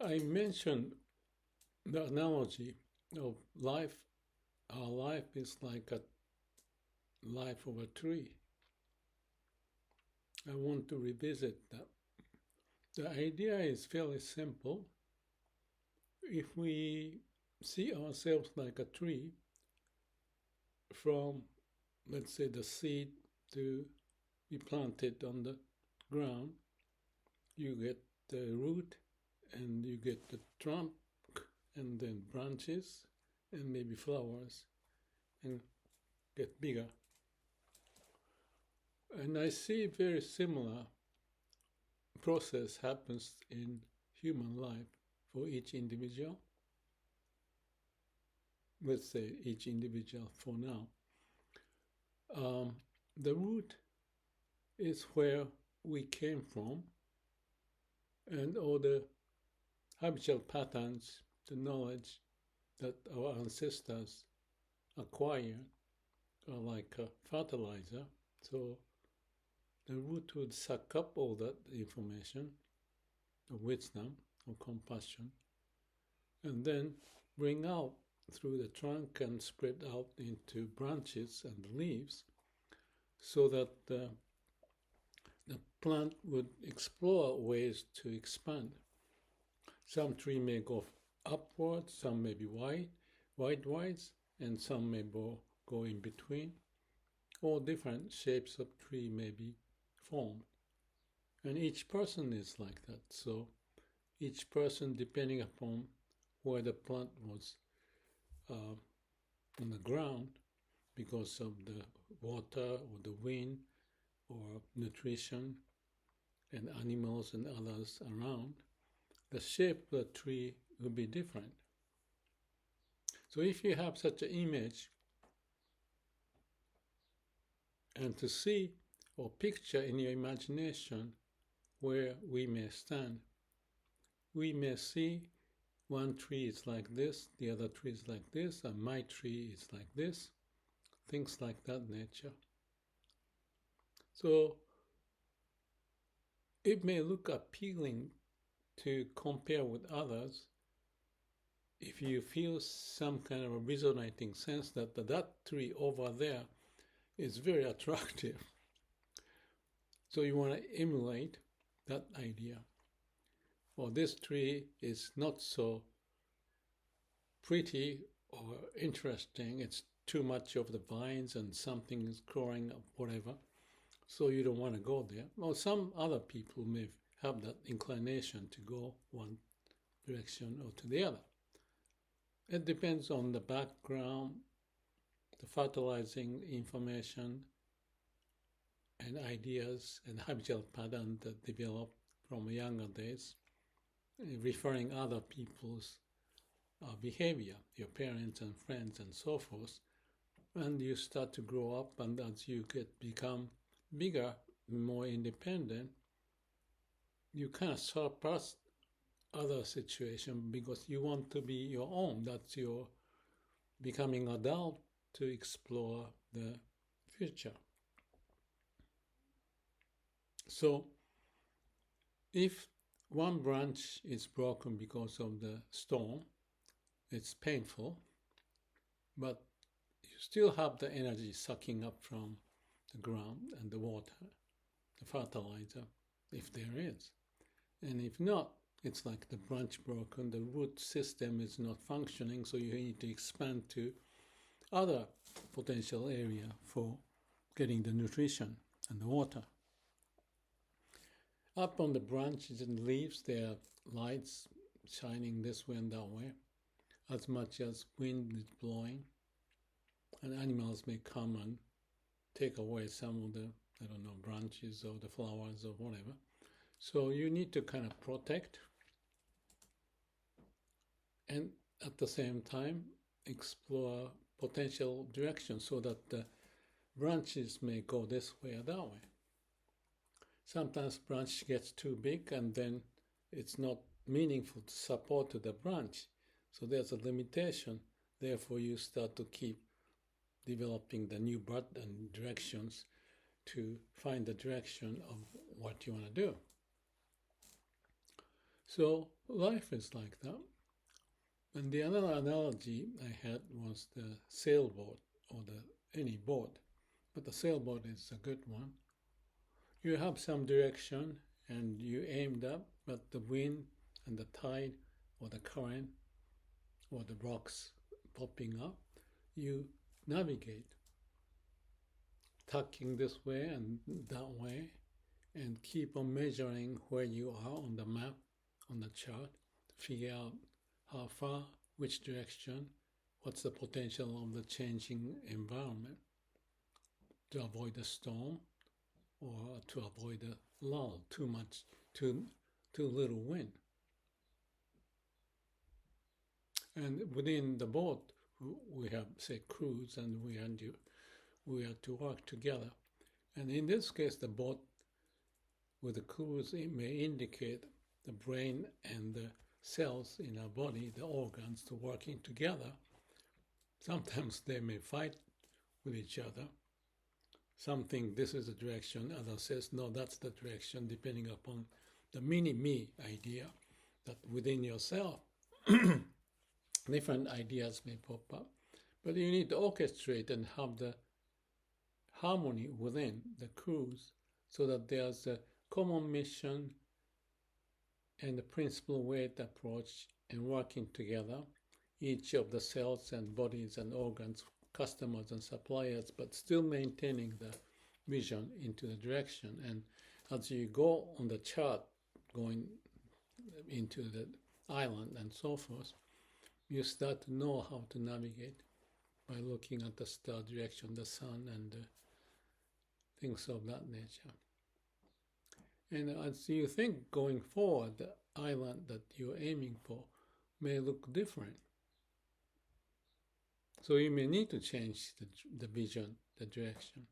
I mentioned the analogy of life. Our life is like a life of a tree. I want to revisit that. The idea is fairly simple. If we see ourselves like a tree, from, let's say, the seed to be planted on the ground, you get the root and you get the trunk and then branches and maybe flowers and get bigger. And I see very similar process happens in human life for each individual. Let's say each individual for now. The root is where we came from, and all the habitual patterns, the knowledge that our ancestors acquired are like a fertilizer. So the root would suck up all that information, of wisdom, or compassion, and then bring out through the trunk and spread out into branches and leaves, so that the plant would explore ways to expand. Some tree may go upwards, some may be wide, and some may go in between. All different shapes of tree may be formed. And each person is like that. So each person, depending upon where the plant was on the ground, because of the water or the wind or nutrition and animals and others around, the shape of the tree will be different. So if you have such an image, and to see or picture in your imagination where we may stand, we may see one tree is like this, the other tree is like this, and my tree is like this, things like that nature. So it may look appealing to compare with others if you feel some kind of a resonating sense that that tree over there is very attractive. So you want to emulate that idea. Or this tree is not so pretty or interesting. It's too much of the vines and something is growing up, whatever. So you don't want to go there. Well, some other people may have that inclination to go one direction or to the other. It depends on the background, the fertilizing information, and ideas and habitual patterns that develop from younger days, referring other people's behavior, your parents and friends and so forth. And you start to grow up, and as you become bigger, more independent, you kind of surpass other situations because you want to be your own. That's your becoming adult to explore the future. So if one branch is broken because of the storm, it's painful, but you still have the energy sucking up from the ground and the water, the fertilizer, if there is. And if not, it's like the branch broken, the root system is not functioning, so you need to expand to other potential area for getting the nutrition and the water. Up on the branches and leaves, there are lights shining this way and that way, as much as wind is blowing, and animals may come and take away some of the, branches or the flowers or whatever. So you need to kind of protect and at the same time explore potential directions so that the branches may go this way or that way. Sometimes branch gets too big and then it's not meaningful to support the branch. So there's a limitation. Therefore, you start to keep developing the new bud and directions to find the direction of what you want to do. So life is like that. And the other analogy I had was the sailboat or any boat, but the sailboat is a good one. You have some direction and you aimed up, but the wind and the tide or the current or the rocks popping up, you navigate, tucking this way and that way, and keep on measuring where you are on the map, on the chart, to figure out how far, which direction, what's the potential of the changing environment to avoid a storm or to avoid a lull, too little wind. And within the boat, we have, say, crews, and we have to work together. And in this case, the boat with the crews, it may indicate the brain and the cells in our body, the organs, to working together. Sometimes they may fight with each other. Some think this is the direction, others says, no, that's the direction, depending upon the mini-me idea that within yourself, different ideas may pop up. But you need to orchestrate and have the harmony within the crews so that there's a common mission and the principle weight approach and working together, each of the cells and bodies and organs, customers and suppliers, but still maintaining the vision into the direction. And as you go on the chart, going into the island and so forth, you start to know how to navigate by looking at the star direction, the sun, and things of that nature. And as you think going forward, the island that you're aiming for may look different. So you may need to change the vision, the direction.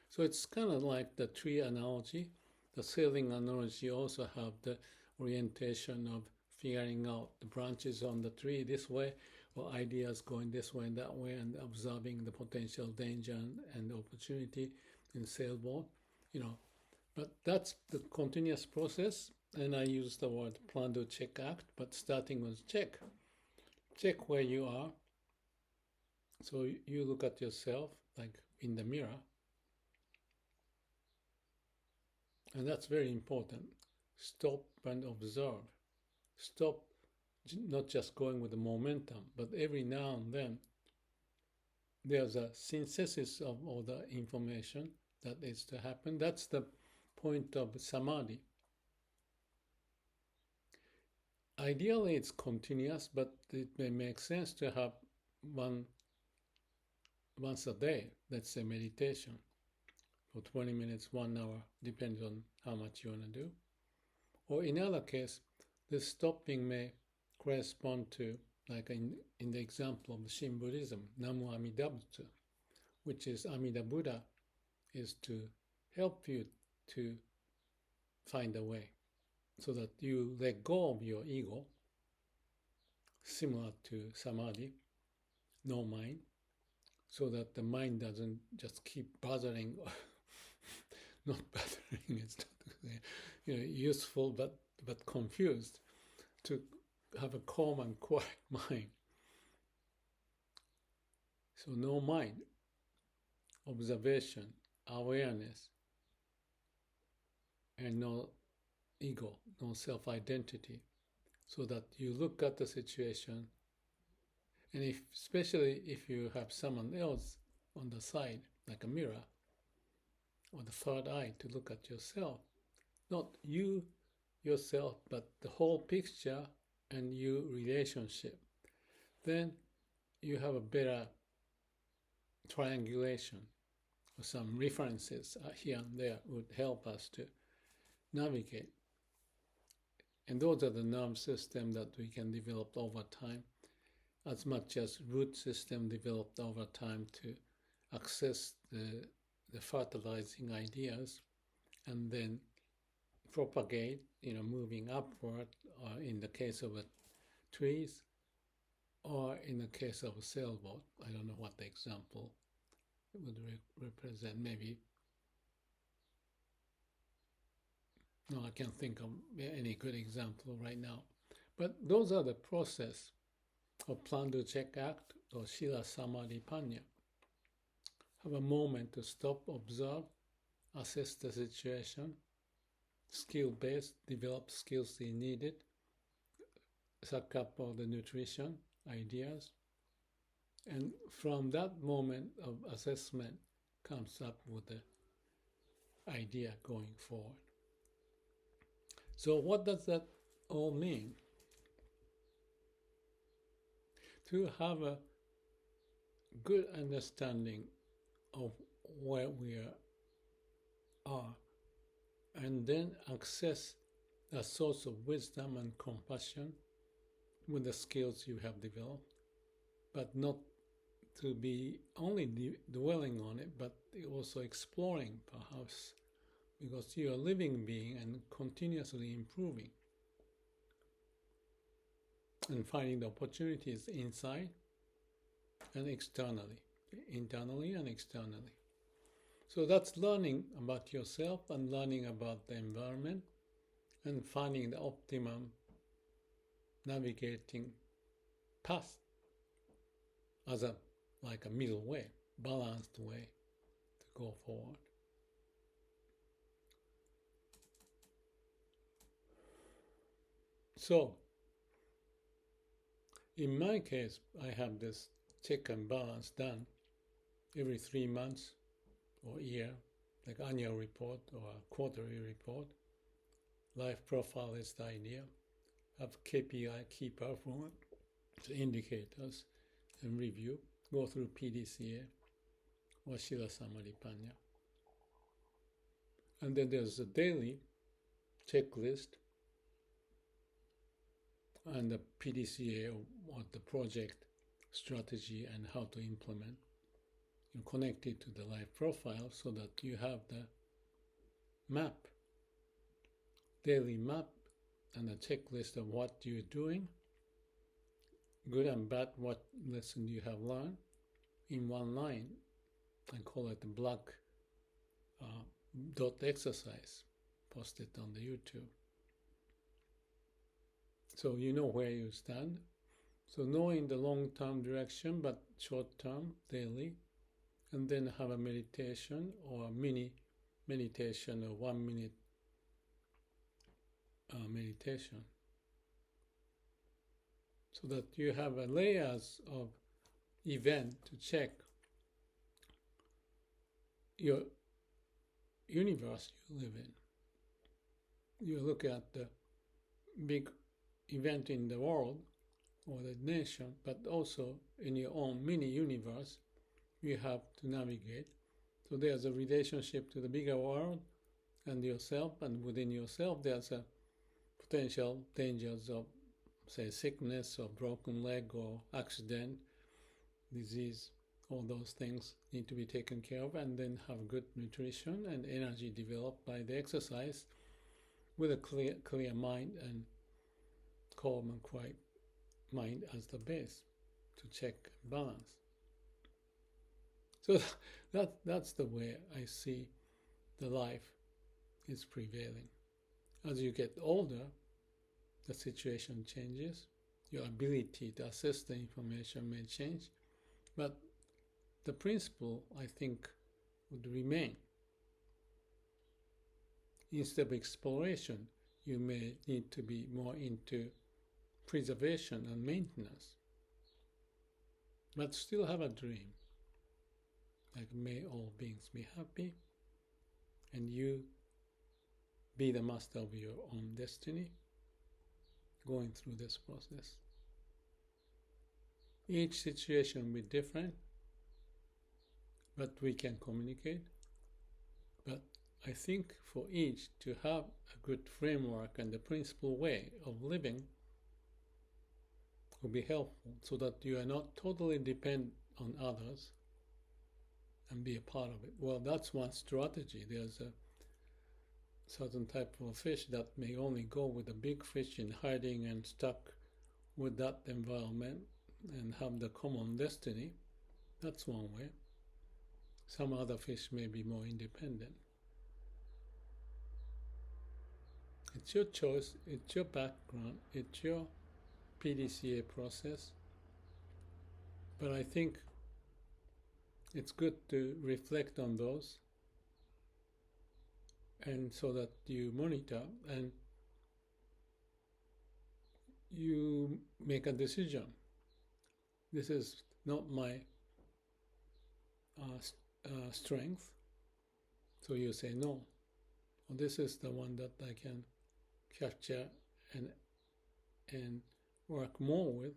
So it's kind of like the tree analogy. The sailing analogy also have the orientation of figuring out the branches on the tree this way, or ideas going this way and that way, and observing the potential danger and opportunity in sailboat, But that's the continuous process, and I use the word plan, do, check, act, but starting with check. Check where you are. So you look at yourself like in the mirror. And that's very important. Stop and observe. Stop not just going with the momentum, but every now and then there's a synthesis of all the information that is to happen. That's the point of samadhi. Ideally, it's continuous, but it may make sense to have once a day, let's say meditation, for 20 minutes, 1 hour, depends on how much you want to do. Or in other case, this stopping may correspond to, like in the example of Shin Buddhism, Namo Amida Butsu, which is Amida Buddha, is to help you to find a way so that you let go of your ego, similar to samadhi, no mind, so that the mind doesn't just keep bothering, not bothering, it's not useful but confused, to have a calm and quiet mind. So no mind, observation, awareness, and no ego, no self-identity, so that you look at the situation, and especially if you have someone else on the side, like a mirror, or the third eye to look at yourself, not you yourself, but the whole picture and you relationship, then you have a better triangulation. Some references here and there would help us to navigate. And those are the nerve system that we can develop over time, as much as root system developed over time to access the fertilizing ideas and then propagate, moving upward, or in the case of trees, or in the case of a sailboat. I don't know what the example would represent. Maybe No, I can't think of any good example right now. But those are the process of plan, do, check, act, or Sila, samadhi, panna. Have a moment to stop, observe, assess the situation, skill-based, develop skills they needed, suck up all the nutrition, ideas, and from that moment of assessment comes up with the idea going forward. So what does that all mean? To have a good understanding of where we are, and then access a source of wisdom and compassion with the skills you have developed, but not to be only dwelling on it, but also exploring perhaps, because you're a living being and continuously improving and finding the opportunities inside and externally, internally and externally. So that's learning about yourself and learning about the environment and finding the optimum navigating path as like a middle way, balanced way to go forward. So, in my case, I have this check and balance done every 3 months or year, like annual report or a quarterly report. Life profile is the idea. Have KPI, key performance indicators, and review. Go through PDCA or Sila, samadhi, panna. And then there's a daily checklist and the PDCA or the project strategy and how to implement. You connect it to the life profile so that you have the map, daily map, and a checklist of what you're doing, good and bad, what lesson you have learned in one line. I call it the black dot exercise, post it on the YouTube. So you know where you stand. So knowing the long-term direction, but short-term, daily, and then have a meditation or a mini meditation or 1 minute meditation. So that you have a layers of event to check your universe you live in. You look at the big event in the world or the nation, but also in your own mini universe, you have to navigate. So there's a relationship to the bigger world and yourself, and within yourself there's a potential dangers of, say, sickness or broken leg or accident, disease. All those things need to be taken care of, and then have good nutrition and energy developed by the exercise with a clear mind and calm and quiet mind as the base to check balance. So that's the way I see the life is prevailing. As you get older, the situation changes. Your ability to assess the information may change, but the principle, I think, would remain. Instead of exploration, you may need to be more into preservation and maintenance, but still have a dream. Like, may all beings be happy, and you be the master of your own destiny, going through this process. Each situation will be different, but we can communicate. But I think for each to have a good framework and the principal way of living will be helpful, so that you are not totally dependent on others and be a part of it. Well, that's one strategy. There's a certain type of fish that may only go with a big fish in hiding and stuck with that environment and have the common destiny. That's one way. Some other fish may be more independent. It's your choice, it's your background, it's your PDCA process. But I think it's good to reflect on those, and so that you monitor and you make a decision. This is not my strength, so you say no. Well, this is the one that I can capture and work more with.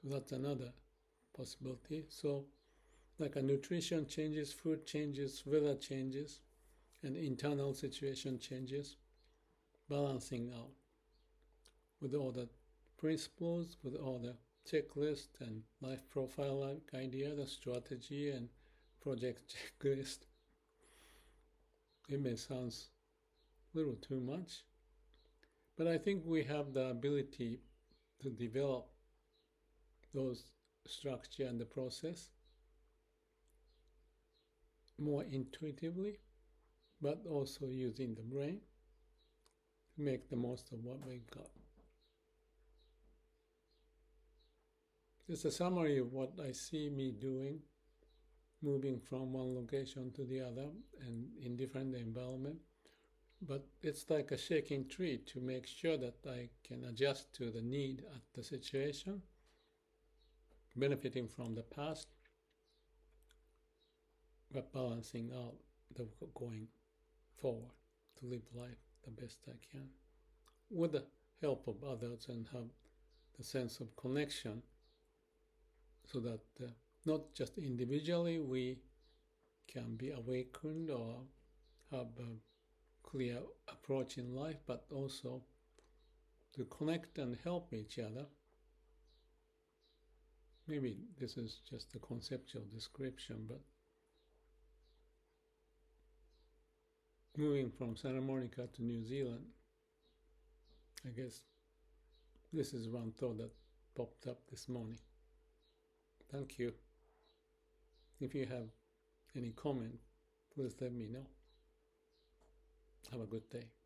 So that's another possibility. So like a nutrition changes, food changes, weather changes, and internal situation changes, balancing out with all the principles, with all the checklist and life profile like idea, the strategy and project checklist. It may sound a little too much, but I think we have the ability to develop those structure and the process more intuitively, but also using the brain to make the most of what we've got. It's a summary of what I see me doing, moving from one location to the other and in different environment. But it's like a shaking tree to make sure that I can adjust to the need at the situation, benefiting from the past, but balancing out the going forward to live life the best I can with the help of others and have the sense of connection, so that not just individually we can be awakened or have a clear approach in life, but also to connect and help each other. Maybe this is just a conceptual description, but moving from Santa Monica to New Zealand, I guess this is one thought that popped up this morning. Thank you. If you have any comment, please let me know. Have a good day.